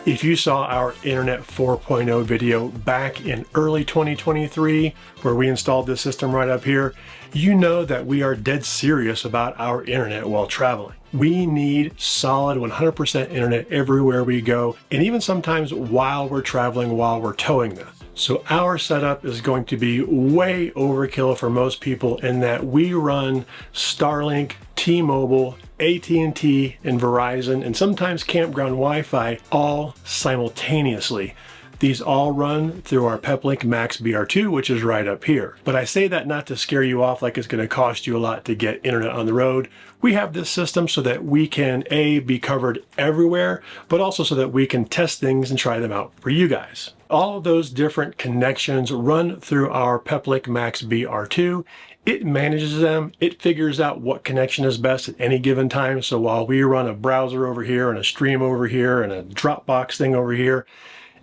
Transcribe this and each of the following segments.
If you saw our Internet 4.0 video back in early 2023, where we installed this system right up here, you know that we are dead serious about our internet while traveling. We need solid 100% internet everywhere we go, and even sometimes while we're traveling, while we're towing this. So our setup is going to be way overkill for most people in that we run Starlink, T-Mobile, AT&T, and Verizon, and sometimes campground Wi-Fi all simultaneously. These all run through our Peplink Max BR2, which is right up here. But I say that not to scare you off like it's going to cost you a lot to get internet on the road. We have this system so that we can A, be covered everywhere, but also so that we can test things and try them out for you guys. All of those different connections run through our Peplink Max BR2. It manages them. It figures out what connection is best at any given time. So while we run a browser over here and a stream over here and a Dropbox thing over here,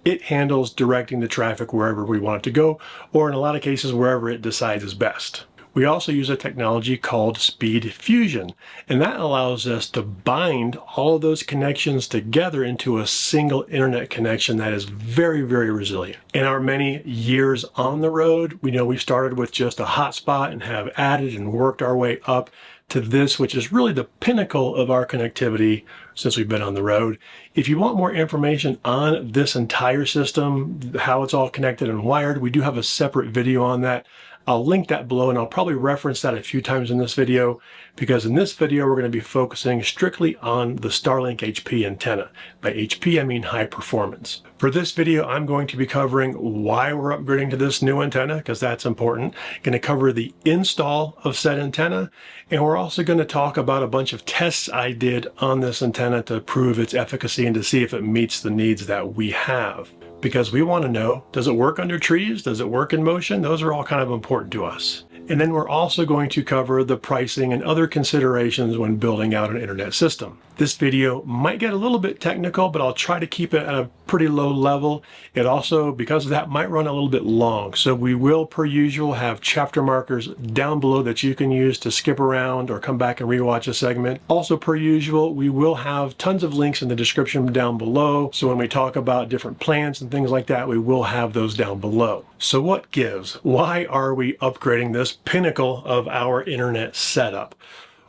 it handles directing the traffic wherever we want it to go, or in a lot of cases, wherever it decides is best. We also use a technology called Speedfusion, and that allows us to bind all of those connections together into a single internet connection that is very, very resilient. In our many years on the road, we know we started with just a hotspot and have added and worked our way up to this, which is really the pinnacle of our connectivity since we've been on the road. If you want more information on this entire system, how it's all connected and wired, we do have a separate video on that. I'll link that below, and I'll probably reference that a few times in this video, because in this video we're going to be focusing strictly on the Starlink HP antenna. By HP I mean high performance. For this video I'm going to be covering why we're upgrading to this new antenna, because that's important. Going to cover the install of said antenna, and we're also going to talk about a bunch of tests I did on this antenna to prove its efficacy and to see if it meets the needs that we have. Because we want to know, does it work under trees? Does it work in motion? Those are all kind of important to us. And then we're also going to cover the pricing and other considerations when building out an internet system. This video might get a little bit technical, but I'll try to keep it at a pretty low level. It also, because of that, might run a little bit long. So we will, per usual, have chapter markers down below that you can use to skip around or come back and rewatch a segment. Also, per usual, we will have tons of links in the description down below. So when we talk about different plans and things like that, we will have those down below. So what gives? Why are we upgrading this pinnacle of our internet setup?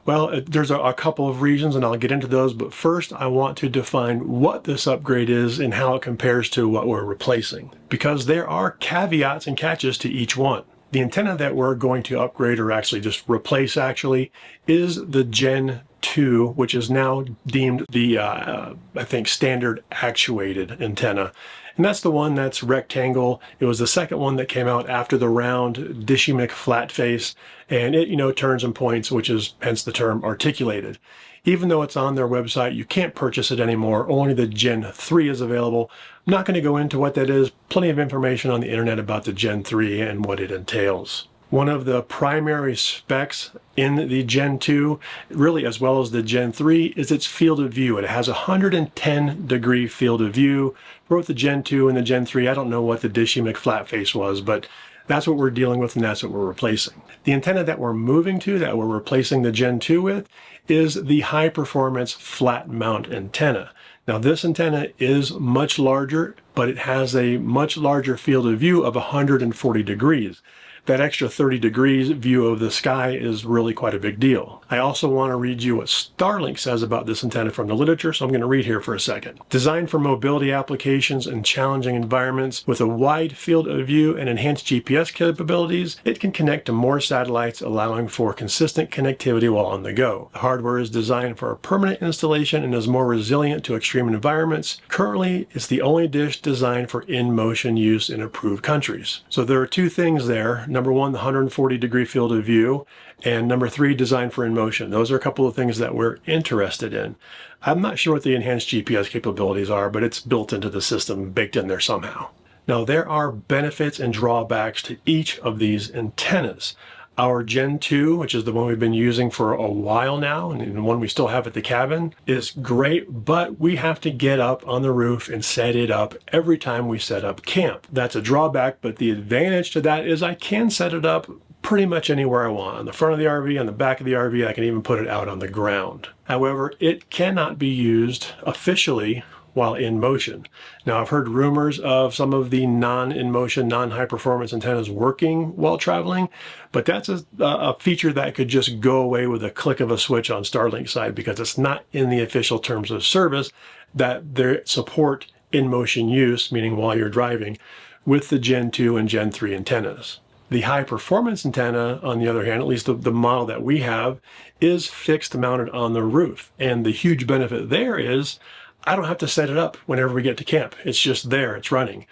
Well, there's a couple of reasons, and I'll get into those, but first I want to define what this upgrade is and how it compares to what we're replacing, because there are caveats and catches to each one. The antenna that we're going to upgrade, or actually just replace actually, is the Gen 2, which is now deemed the, I think, standard actuated antenna. And that's the one that's rectangle. It was the second one that came out after the round Dishy McFlat face, and it, turns and points, which is hence the term articulated. Even though it's on their website, you can't purchase it anymore. Only the Gen 3 is available. I'm not going to go into what that is. Plenty of information on the internet about the Gen 3 and what it entails. One of the primary specs in the Gen 2, really as well as the Gen 3, is its field of view. It has a 110-degree field of view. For both the Gen 2 and the Gen 3, I don't know what the Dishy McFlat face was, but that's what we're dealing with and that's what we're replacing. The antenna that we're moving to, that we're replacing the Gen 2 with, is the high-performance flat mount antenna. Now this antenna is much larger, but it has a much larger field of view of 140 degrees. That extra 30 degrees view of the sky is really quite a big deal. I also want to read you what Starlink says about this antenna from the literature, so I'm going to read here for a second. Designed for mobility applications and challenging environments with a wide field of view and enhanced GPS capabilities, it can connect to more satellites, allowing for consistent connectivity while on the go. The hardware is designed for a permanent installation and is more resilient to extreme environments. Currently, it's the only dish designed for in-motion use in approved countries. So there are two things there. Number one, the 140-degree field of view, and number three, designed for in-motion. Those are a couple of things that we're interested in. I'm not sure what the enhanced GPS capabilities are, but it's built into the system, baked in there somehow. Now, there are benefits and drawbacks to each of these antennas. Our Gen 2, which is the one we've been using for a while now, and the one we still have at the cabin, is great, but we have to get up on the roof and set it up every time we set up camp. That's a drawback, but the advantage to that is I can set it up pretty much anywhere I want. On the front of the RV, on the back of the RV, I can even put it out on the ground. However, it cannot be used officially while in motion. Now, I've heard rumors of some of the non-in-motion, non-high-performance antennas working while traveling, but that's a feature that could just go away with a click of a switch on Starlink side, because it's not in the official terms of service that they support in-motion use, meaning while you're driving, with the Gen 2 and Gen 3 antennas. The high-performance antenna, on the other hand, at least the model that we have, is fixed mounted on the roof. And the huge benefit there is I don't have to set it up whenever we get to camp. It's just there, it's running.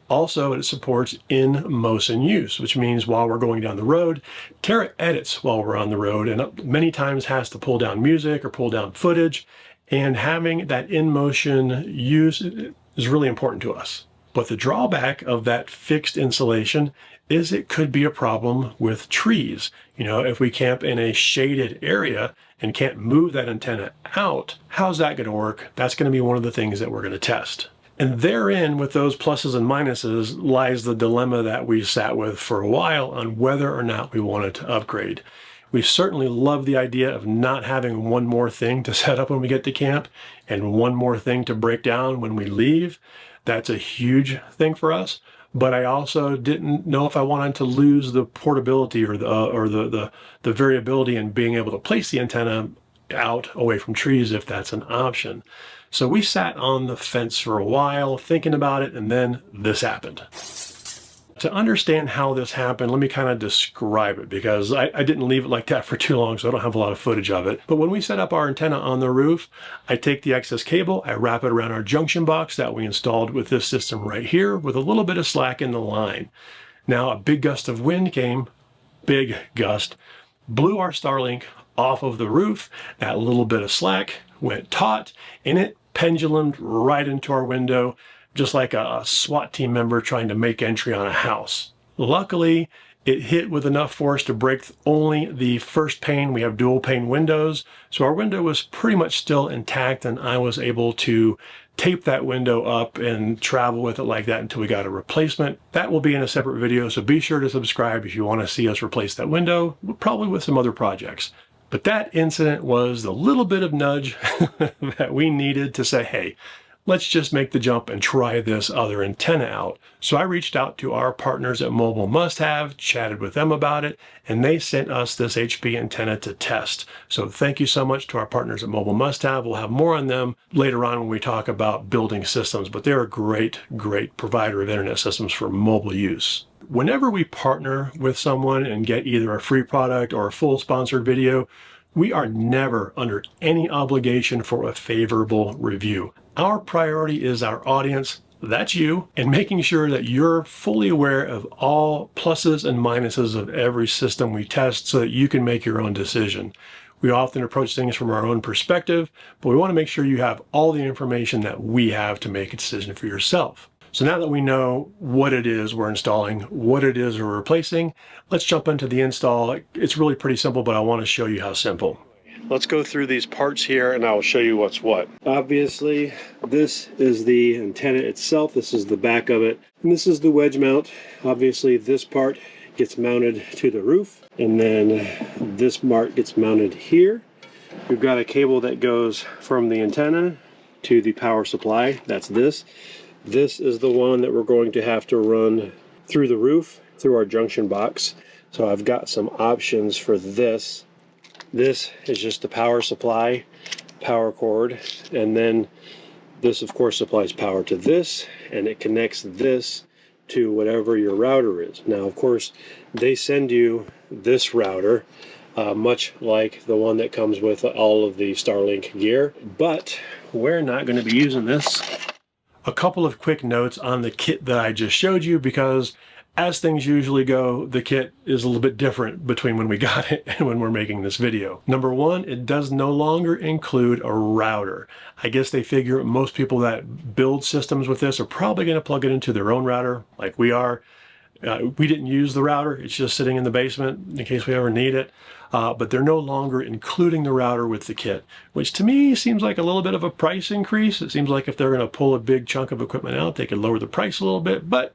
Also, it supports in-motion use, which means while we're going down the road, Tara edits while we're on the road and many times has to pull down music or pull down footage. And having that in-motion use is really important to us. But the drawback of that fixed installation is it could be a problem with trees. You know, if we camp in a shaded area and can't move that antenna out, how's that going to work? That's going to be one of the things that we're going to test. And therein, with those pluses and minuses, lies the dilemma that we sat with for a while on whether or not we wanted to upgrade. We certainly love the idea of not having one more thing to set up when we get to camp and one more thing to break down when we leave. That's a huge thing for us. But I also didn't know if I wanted to lose the portability or the variability in being able to place the antenna out away from trees if that's an option. So we sat on the fence for a while thinking about it, and then this happened. To understand how this happened, let me kind of describe it, because I didn't leave it like that for too long, so I don't have a lot of footage of it. But when we set up our antenna on the roof, I take the excess cable, I wrap it around our junction box that we installed with this system right here with a little bit of slack in the line. Now, a big gust of wind came, big gust, blew our Starlink off of the roof. That little bit of slack went taut, and it pendulumed right into our window, just like a SWAT team member trying to make entry on a house. Luckily, it hit with enough force to break only the first pane. We have dual pane windows, so our window was pretty much still intact, and I was able to tape that window up and travel with it like that until we got a replacement. That will be in a separate video, so be sure to subscribe if you want to see us replace that window, probably with some other projects. But that incident was the little bit of nudge that we needed to say, hey, let's just make the jump and try this other antenna out. So I reached out to our partners at Mobile Must Have, chatted with them about it, and they sent us this HP antenna to test. So thank you so much to our partners at Mobile Must Have. We'll have more on them later on when we talk about building systems, but they're a great, great provider of internet systems for mobile use. Whenever we partner with someone and get either a free product or a full sponsored video, we are never under any obligation for a favorable review. Our priority is our audience, that's you, and making sure that you're fully aware of all pluses and minuses of every system we test so that you can make your own decision. We often approach things from our own perspective, but we want to make sure you have all the information that we have to make a decision for yourself. So now that we know what it is we're installing, what it is we're replacing, let's jump into the install. It's really pretty simple, but I want to show you how simple. Let's go through these parts here and I'll show you what's what. Obviously, this is the antenna itself. This is the back of it. And this is the wedge mount. Obviously, this part gets mounted to the roof, and then this part gets mounted here. We've got a cable that goes from the antenna to the power supply. That's this. This is the one that we're going to have to run through the roof, through our junction box. So I've got some options for this. This is just the power supply, power cord, and then this of course supplies power to this, and it connects this to whatever your router is. Now of course they send you this router, much like the one that comes with all of the Starlink gear, but we're not going to be using this. A couple of quick notes on the kit that I just showed you, because as things usually go, the kit is a little bit different between when we got it and when we're making this video. Number one, it does no longer include a router. I guess they figure most people that build systems with this are probably going to plug it into their own router, like we are. We didn't use the router. It's just sitting in the basement in case we ever need it. But they're no longer including the router with the kit, which to me seems like a little bit of a price increase. It seems like if they're going to pull a big chunk of equipment out, they could lower the price a little bit, but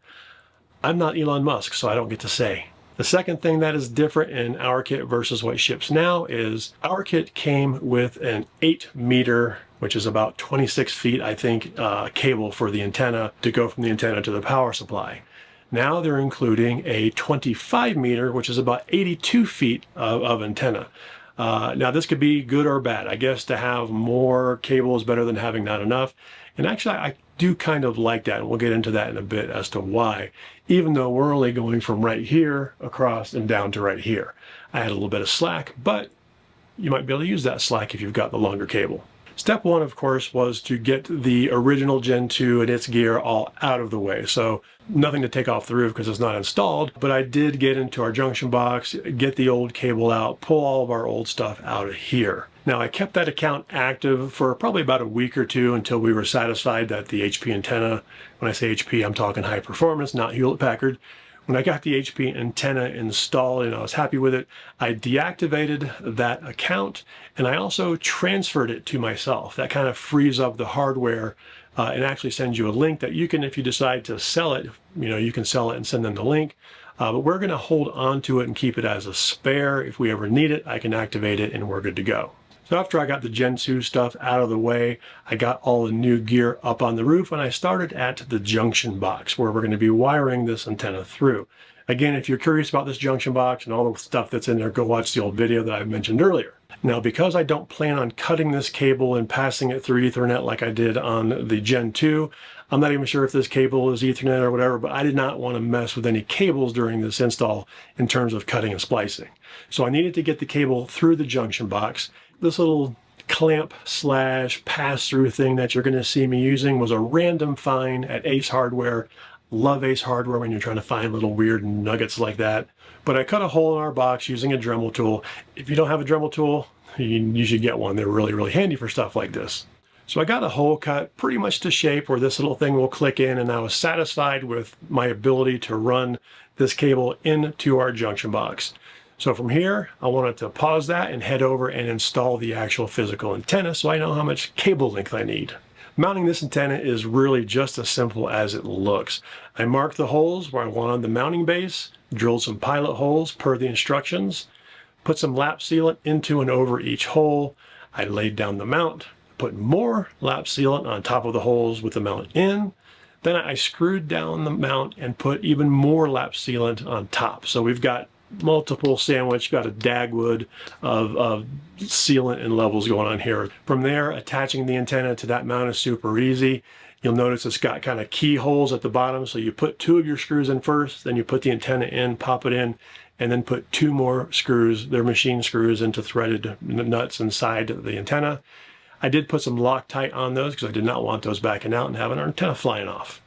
I'm not Elon Musk, so I don't get to say. The second thing that is different in our kit versus what ships now is our kit came with an 8-meter, which is about 26 feet, I think, cable for the antenna to go from the antenna to the power supply. Now they're including a 25-meter, which is about 82 feet of antenna. Now this could be good or bad. I guess to have more cable is better than having not enough. And actually I do kind of like that, and we'll get into that in a bit as to why, even though we're only going from right here across and down to right here. I had a little bit of slack, but you might be able to use that slack if you've got the longer cable. Step one, of course, was to get the original Gen 2 and its gear all out of the way. So nothing to take off the roof because it's not installed, but I did get into our junction box, get the old cable out, pull all of our old stuff out of here. Now I kept that account active for probably about a week or two until we were satisfied that the HP antenna, when I say HP, I'm talking high performance, not Hewlett-Packard. When I got the HP antenna installed and I was happy with it, I deactivated that account and I also transferred it to myself. That kind of frees up the hardware and actually sends you a link that you can, if you decide to sell it, you can sell it and send them the link. But we're going to hold on to it and keep it as a spare. If we ever need it, I can activate it and we're good to go. So after I got the Gen 2 stuff out of the way, I got all the new gear up on the roof and I started at the junction box where we're going to be wiring this antenna through. Again, if you're curious about this junction box and all the stuff that's in there, go watch the old video that I mentioned earlier. Now, because I don't plan on cutting this cable and passing it through Ethernet like I did on the Gen 2, I'm not even sure if this cable is Ethernet or whatever, but I did not want to mess with any cables during this install in terms of cutting and splicing. So I needed to get the cable through the junction box. This little clamp / pass-through thing that you're going to see me using was a random find at Ace Hardware. Love Ace Hardware when you're trying to find little weird nuggets like that. But I cut a hole in our box using a Dremel tool. If you don't have a Dremel tool, you should get one. They're really, really handy for stuff like this. So I got a hole cut pretty much to shape where this little thing will click in, and I was satisfied with my ability to run this cable into our junction box. So from here, I wanted to pause that and head over and install the actual physical antenna so I know how much cable length I need. Mounting this antenna is really just as simple as it looks. I marked the holes where I wanted the mounting base, drilled some pilot holes per the instructions, put some lap sealant into and over each hole. I laid down the mount, put more lap sealant on top of the holes with the mount in. Then I screwed down the mount and put even more lap sealant on top. So we've got multiple sandwich, got a Dagwood of sealant and levels going on here. From there, attaching the antenna to that mount is super easy. You'll notice it's got kind of keyholes at the bottom, so you put 2 of your screws in first, then you put the antenna in, pop it in, and then put 2 more screws, they're machine screws, into threaded nuts inside the antenna. I did put some Loctite on those because I did not want those backing out and having our antenna flying off.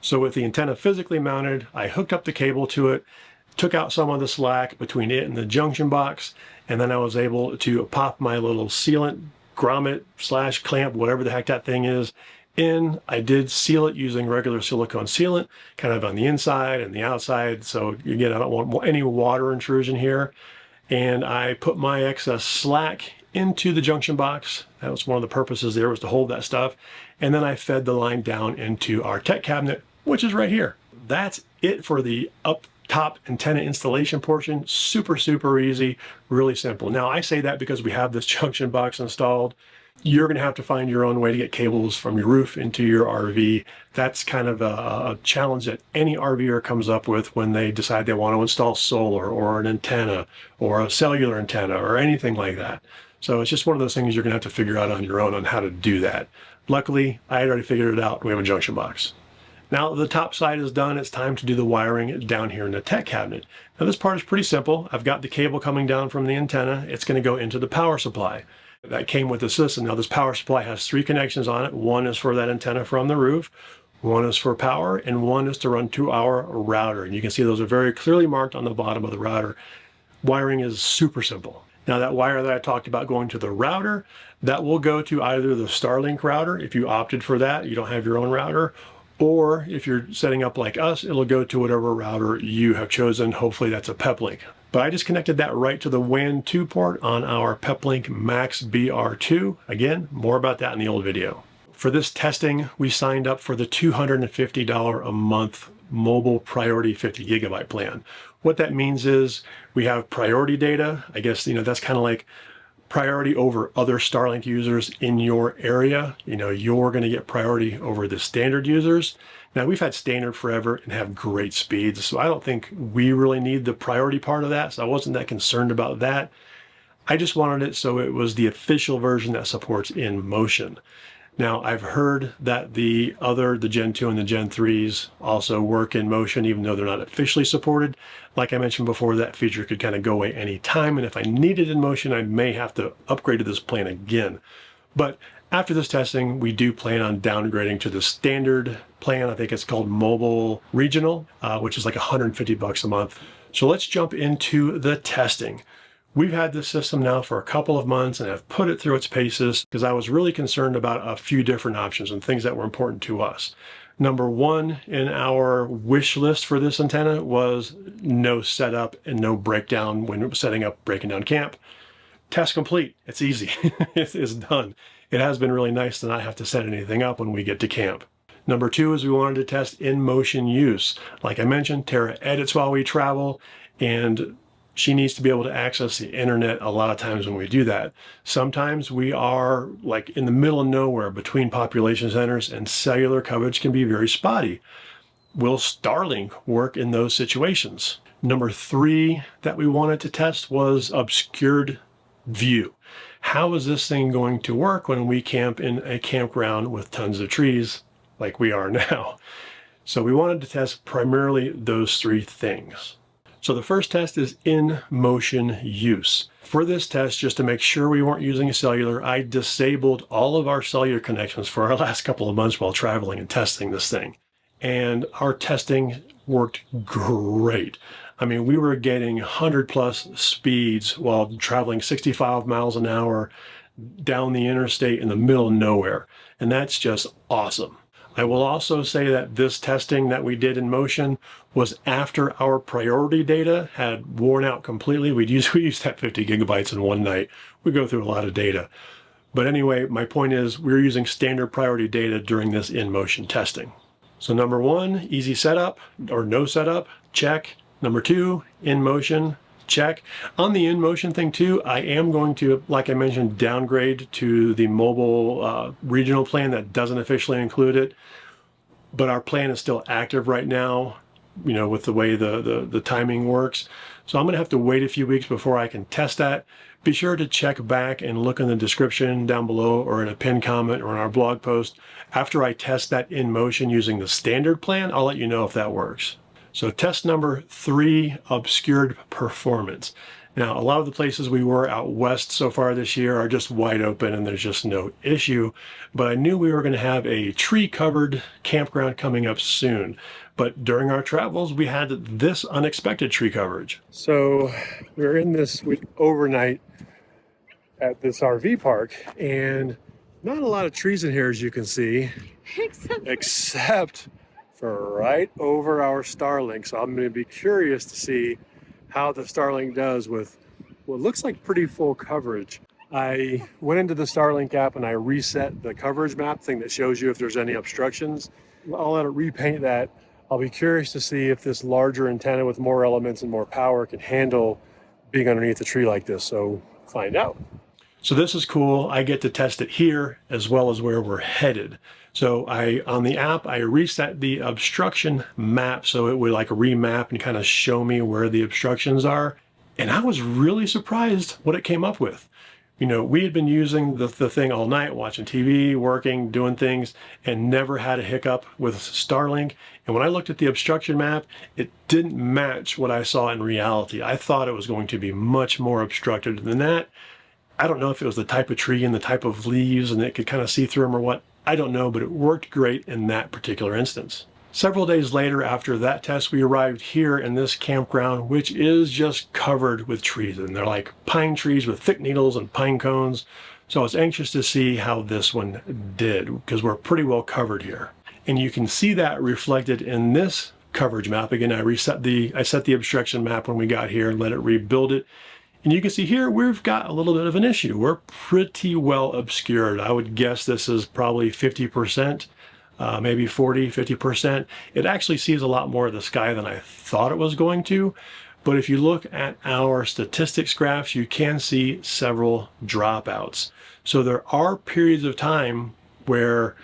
So with the antenna physically mounted, I hooked up the cable to it, took out some of the slack between it and the junction box, and then I was able to pop my little sealant grommet / clamp, whatever the heck that thing is, in. I did seal it using regular silicone sealant, kind of on the inside and the outside, so again, I don't want any water intrusion here. And I put my excess slack into the junction box. That was one of the purposes there, was to hold that stuff. And then I fed the line down into our tech cabinet, which is right here. That's it for the up top antenna installation portion. Super, super easy, really simple. Now I say that because we have this junction box installed. You're going to have to find your own way to get cables from your roof into your RV. That's kind of a challenge that any RVer comes up with when they decide they want to install solar or an antenna or a cellular antenna or anything like that. So it's just one of those things you're going to have to figure out on your own on how to do that. Luckily, I had already figured it out. We have a junction box. Now the top side is done, it's time to do the wiring down here in the tech cabinet. Now this part is pretty simple. I've got the cable coming down from the antenna. It's going to go into the power supply. That came with the system. Now this power supply has 3 connections on it. One is for that antenna from the roof, one is for power, and one is to run to our router. And you can see those are very clearly marked on the bottom of the router. Wiring is super simple. Now that wire that I talked about going to the router, that will go to either the Starlink router if you opted for that, you don't have your own router, or if you're setting up like us, it'll go to whatever router you have chosen. Hopefully that's a Peplink. But I just connected that right to the WAN 2 port on our Peplink Max BR2. Again, more about that in the old video. For this testing, we signed up for the $250 a month mobile priority 50 gigabyte plan. What that means is we have priority data. I guess, that's kind of like priority over other Starlink users in your area. You're going to get priority over the standard users. Now, we've had standard forever and have great speeds, so I don't think we really need the priority part of that, so I wasn't that concerned about that. I just wanted it so it was the official version that supports InMotion. Now, I've heard that the Gen 2 and the Gen 3s also work InMotion, even though they're not officially supported. Like I mentioned before, that feature could kind of go away anytime, and if I needed InMotion, I may have to upgrade to this plan again. But after this testing, we do plan on downgrading to the standard plan. I think it's called Mobile Regional, which is like $150 a month. So let's jump into the testing. We've had this system now for a couple of months and have put it through its paces because I was really concerned about a few different options and things that were important to us. Number one in our wish list for this antenna was no setup and no breakdown when setting up, breaking down camp. Test complete. It's easy. It's done. It has been really nice to not have to set anything up when we get to camp. Number two is we wanted to test InMotion use. Like I mentioned, Tara edits while we travel, and she needs to be able to access the internet a lot of times when we do that. Sometimes we are like in the middle of nowhere between population centers and cellular coverage can be very spotty. Will Starlink work in those situations? Number three that we wanted to test was obscured view. How is this thing going to work when we camp in a campground with tons of trees like we are now? So we wanted to test primarily those three things. So the first test is InMotion use. For this test, just to make sure we weren't using cellular, I disabled all of our cellular connections for our last couple of months while traveling and testing this thing. And our testing worked great. I mean, we were getting 100+ speeds while traveling 65 miles an hour down the interstate in the middle of nowhere. And that's just awesome. I will also say that this testing that we did InMotion was after our priority data had worn out completely. We used that 50 gigabytes in one night. We go through a lot of data. But anyway, my point is we're using standard priority data during this InMotion testing. So number one, easy setup or no setup, check. Number two, InMotion, check. On the InMotion thing too, I am going to, like I mentioned, downgrade to the mobile regional plan that doesn't officially include it. But our plan is still active right now, with the way the timing works. So I'm going to have to wait a few weeks before I can test that. Be sure to check back and look in the description down below or in a pinned comment or in our blog post. After I test that InMotion using the standard plan, I'll let you know if that works. So test number three, obscured performance. Now, a lot of the places we were out west so far this year are just wide open and there's just no issue. But I knew we were going to have a tree-covered campground coming up soon. But during our travels, we had this unexpected tree coverage. So we were in this week overnight at this RV park, and not a lot of trees in here, as you can see, except for right over our Starlink. So I'm going to be curious to see how the Starlink does with what looks like pretty full coverage. I went into the Starlink app and I reset the coverage map thing that shows you if there's any obstructions. I'll let it repaint that. I'll be curious to see if this larger antenna with more elements and more power can handle being underneath a tree like this. So find out. So this is cool. I get to test it here as well as where we're headed. So on the app, I reset the obstruction map so it would like remap and kind of show me where the obstructions are. And I was really surprised what it came up with. We had been using the thing all night, watching TV, working, doing things, and never had a hiccup with Starlink. And when I looked at the obstruction map, it didn't match what I saw in reality. I thought it was going to be much more obstructed than that. I don't know if it was the type of tree and the type of leaves and it could kind of see through them or what. I don't know, but it worked great in that particular instance. Several days later after that test, we arrived here in this campground, which is just covered with trees. And they're like pine trees with thick needles and pine cones. So I was anxious to see how this one did because we're pretty well covered here. And you can see that reflected in this coverage map. Again, I set the obstruction map when we got here and let it rebuild it. And you can see here, we've got a little bit of an issue. We're pretty well obscured. I would guess this is probably 50%. maybe 40, 50%. It actually sees a lot more of the sky than I thought it was going to. But if you look at our statistics graphs, you can see several dropouts. So there are periods of time where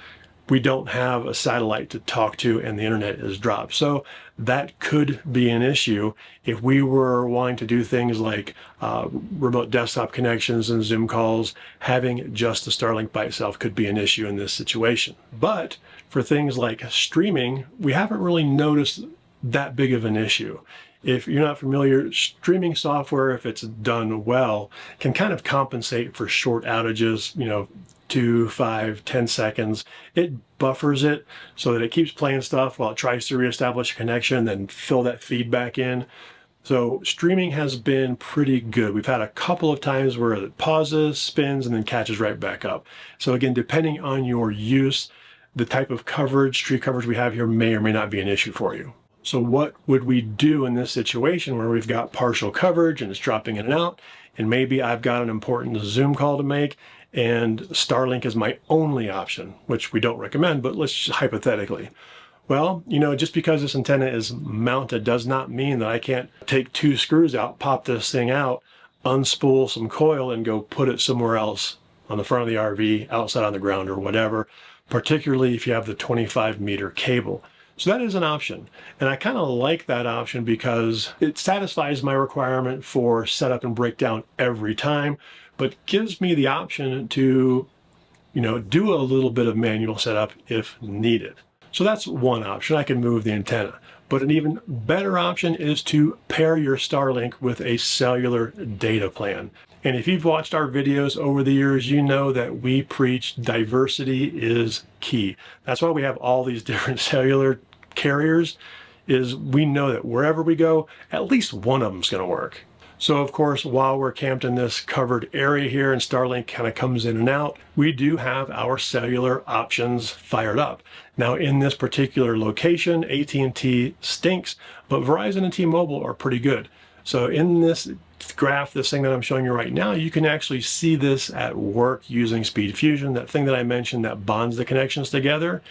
we don't have a satellite to talk to and the internet is dropped. So that could be an issue if we were wanting to do things like remote desktop connections and Zoom calls. Having just the Starlink by itself could be an issue in this situation. But for things like streaming, we haven't really noticed that big of an issue. If you're not familiar, streaming software, if it's done well, can kind of compensate for short outages, 2, 5, 10 seconds. It buffers it so that it keeps playing stuff while it tries to reestablish a connection, then fill that feedback in. So streaming has been pretty good. We've had a couple of times where it pauses, spins, and then catches right back up. So again, depending on your use, the type of coverage, tree coverage we have here may or may not be an issue for you. So what would we do in this situation where we've got partial coverage and it's dropping in and out, and maybe I've got an important Zoom call to make and Starlink is my only option, which we don't recommend, but let's just hypothetically. Well, just because this antenna is mounted does not mean that I can't take 2 screws out, pop this thing out, unspool some coil and go put it somewhere else on the front of the RV, outside on the ground or whatever, particularly if you have the 25-meter cable. So that is an option. And I kind of like that option because it satisfies my requirement for setup and breakdown every time, but gives me the option to, do a little bit of manual setup if needed. So that's one option. I can move the antenna. But an even better option is to pair your Starlink with a cellular data plan. And if you've watched our videos over the years, you know that we preach diversity is key. That's why we have all these different cellular carriers, is we know that wherever we go, at least one of them's going to work. So of course, while we're camped in this covered area here and Starlink kind of comes in and out, we do have our cellular options fired up. Now in this particular location, AT&T stinks, but Verizon and T-Mobile are pretty good. So in this graph, this thing that I'm showing you right now, you can actually see this at work using Speedfusion, that thing that I mentioned that bonds the connections together.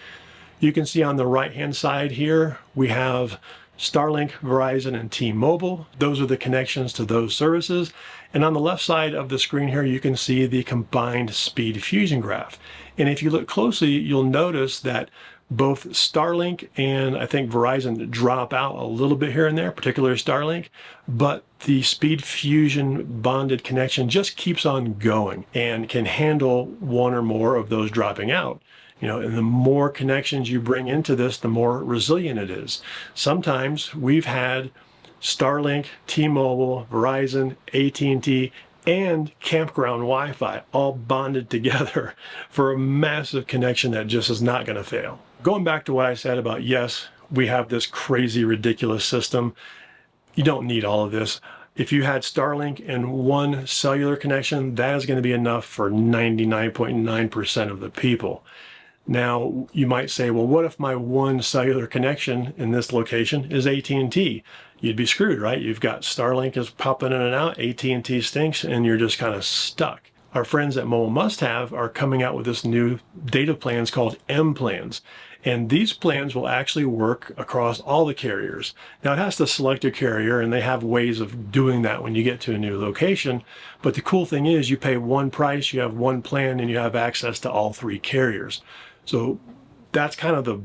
You can see on the right-hand side here, we have Starlink, Verizon, and T-Mobile. Those are the connections to those services. And on the left side of the screen here, you can see the combined Speedfusion graph. And if you look closely, you'll notice that both Starlink and I think Verizon drop out a little bit here and there, particularly Starlink, but the Speedfusion bonded connection just keeps on going and can handle one or more of those dropping out. And the more connections you bring into this, the more resilient it is. Sometimes we've had Starlink, T-Mobile, Verizon, AT&T, and campground Wi-Fi all bonded together for a massive connection that just is not going to fail. Going back to what I said about, yes, we have this crazy, ridiculous system. You don't need all of this. If you had Starlink and one cellular connection, that is going to be enough for 99.9% of the people. Now, you might say, well, what if my one cellular connection in this location is AT&T? You'd be screwed, right? You've got Starlink is popping in and out, AT&T stinks, and you're just kind of stuck. Our friends at Mobile Must Have are coming out with this new data plans called M plans. And these plans will actually work across all the carriers. Now it has to select a carrier and they have ways of doing that when you get to a new location. But the cool thing is you pay one price, you have one plan, and you have access to all 3 carriers. So that's kind of the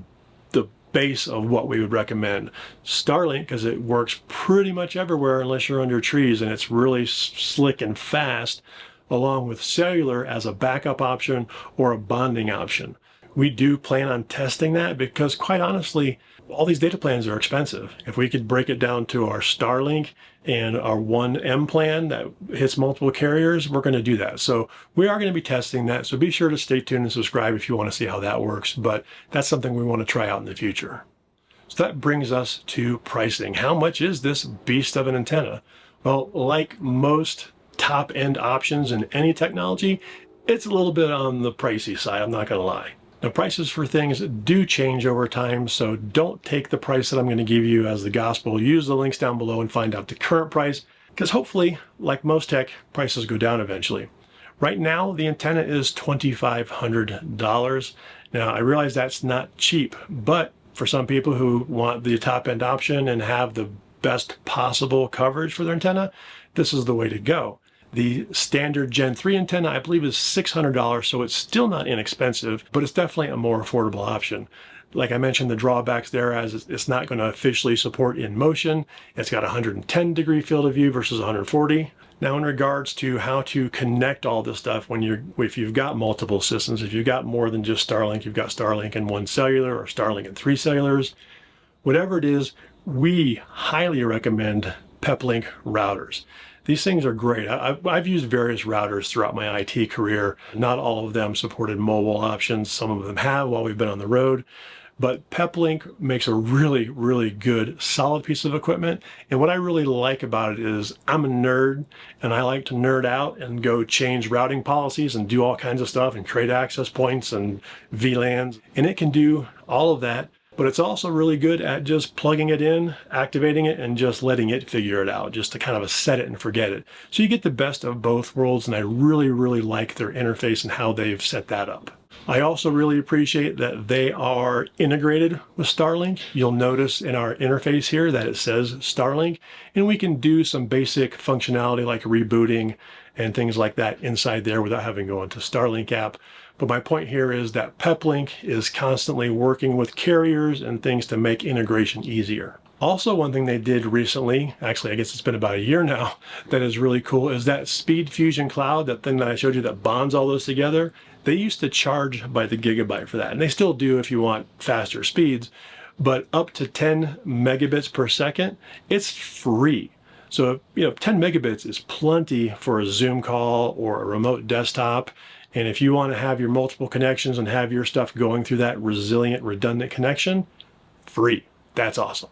base of what we would recommend. Starlink, because it works pretty much everywhere unless you're under trees, and it's really slick and fast, along with cellular as a backup option or a bonding option. We do plan on testing that because, quite honestly, all these data plans are expensive. If we could break it down to our Starlink and our 1M plan that hits multiple carriers, we're going to do that. So we are going to be testing that. So be sure to stay tuned and subscribe if you want to see how that works. But that's something we want to try out in the future. So that brings us to pricing. How much is this beast of an antenna? Well, like most top-end options in any technology, it's a little bit on the pricey side, I'm not going to lie. Now, prices for things do change over time, so don't take the price that I'm going to give you as the gospel. Use the links down below and find out the current price, because hopefully, like most tech, prices go down eventually. Right now, the antenna is $2,500. Now, I realize that's not cheap, but for some people who want the top end option and have the best possible coverage for their antenna, this is the way to go. The standard Gen 3 antenna, I believe, is $600, so it's still not inexpensive, but it's definitely a more affordable option. Like I mentioned, the drawbacks there as it's not going to officially support in motion. It's got 110 degree field of view versus 140. Now, in regards to how to connect all this stuff if you've got multiple systems, if you've got more than just Starlink, you've got Starlink and 1 cellular or Starlink and 3 cellulars, whatever it is, we highly recommend Peplink routers. These things are great. I've used various routers throughout my IT career. Not all of them supported mobile options. Some of them have while we've been on the road. But Peplink makes a really, really good, solid piece of equipment. And what I really like about it is I'm a nerd, and I like to nerd out and go change routing policies and do all kinds of stuff and create access points and VLANs. And it can do all of that. But it's also really good at just plugging it in, activating it, and just letting it figure it out, just to kind of set it and forget it. So you get the best of both worlds, and I really, really like their interface and how they've set that up. I also really appreciate that they are integrated with Starlink. You'll notice in our interface here that it says Starlink, and we can do some basic functionality like rebooting and things like that inside there without having to go into Starlink app. But my point here is that Peplink is constantly working with carriers and things to make integration easier. Also, one thing they did recently, actually I guess it's been about a year now, that is really cool is that Speedfusion cloud, that thing that I showed you that bonds all those together. They used to charge by the gigabyte for that, and they still do if you want faster speeds, but up to 10 megabits per second, it's free. So, 10 megabits is plenty for a Zoom call or a remote desktop. And if you want to have your multiple connections and have your stuff going through that resilient, redundant connection, free. That's awesome.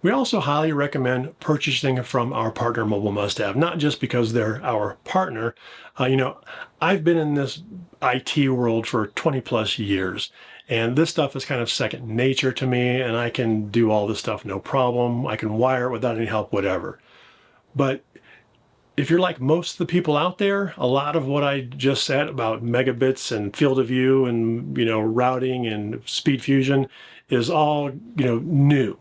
We also highly recommend purchasing from our partner Mobile Must Have, not just because they're our partner. I've been in this IT world for 20 plus years, and this stuff is kind of second nature to me, and I can do all this stuff no problem. I can wire it without any help, whatever. But if you're like most of the people out there, a lot of what I just said about megabits and field of view and, routing and Speedfusion is all, new.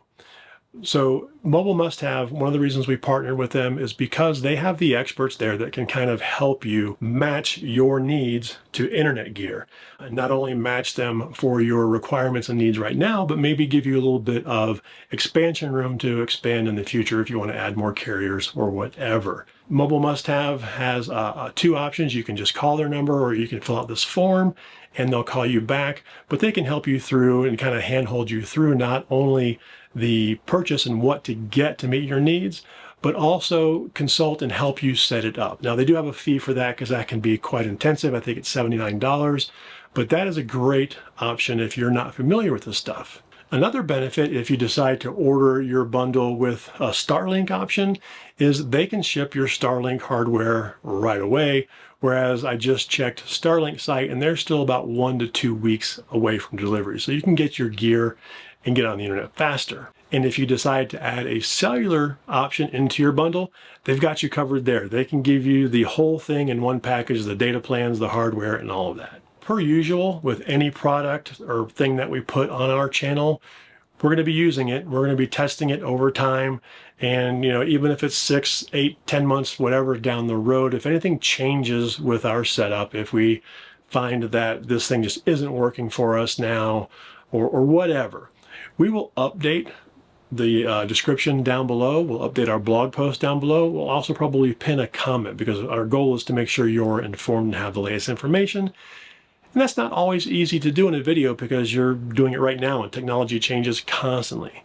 So Mobile Must Have, one of the reasons we partnered with them is because they have the experts there that can kind of help you match your needs to internet gear. And not only match them for your requirements and needs right now, but maybe give you a little bit of expansion room to expand in the future if you want to add more carriers or whatever. Mobile Must Have has 2 options. You can just call their number or you can fill out this form and they'll call you back, but they can help you through and kind of handhold you through not only the purchase and what to get to meet your needs, but also consult and help you set it up. Now, they do have a fee for that because that can be quite intensive. I think it's $79, but that is a great option if you're not familiar with this stuff. Another benefit, if you decide to order your bundle with a Starlink option, is they can ship your Starlink hardware right away, whereas I just checked Starlink site and they're still about 1 to 2 weeks away from delivery. So you can get your gear and get on the internet faster. And if you decide to add a cellular option into your bundle, they've got you covered there. They can give you the whole thing in one package, the data plans, the hardware, and all of that. Per usual, with any product or thing that we put on our channel, we're going to be using it. We're going to be testing it over time. And, even if it's 6, 8, 10 months, whatever down the road, if anything changes with our setup, if we find that this thing just isn't working for us now or whatever, we will update the description down below. We'll update our blog post down below. We'll also probably pin a comment because our goal is to make sure you're informed and have the latest information. And that's not always easy to do in a video because you're doing it right now and technology changes constantly.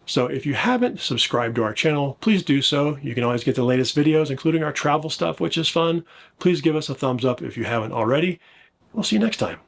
So if you haven't subscribed to our channel, please do so. You can always get the latest videos, including our travel stuff, which is fun. Please give us a thumbs up if you haven't already. We'll see you next time.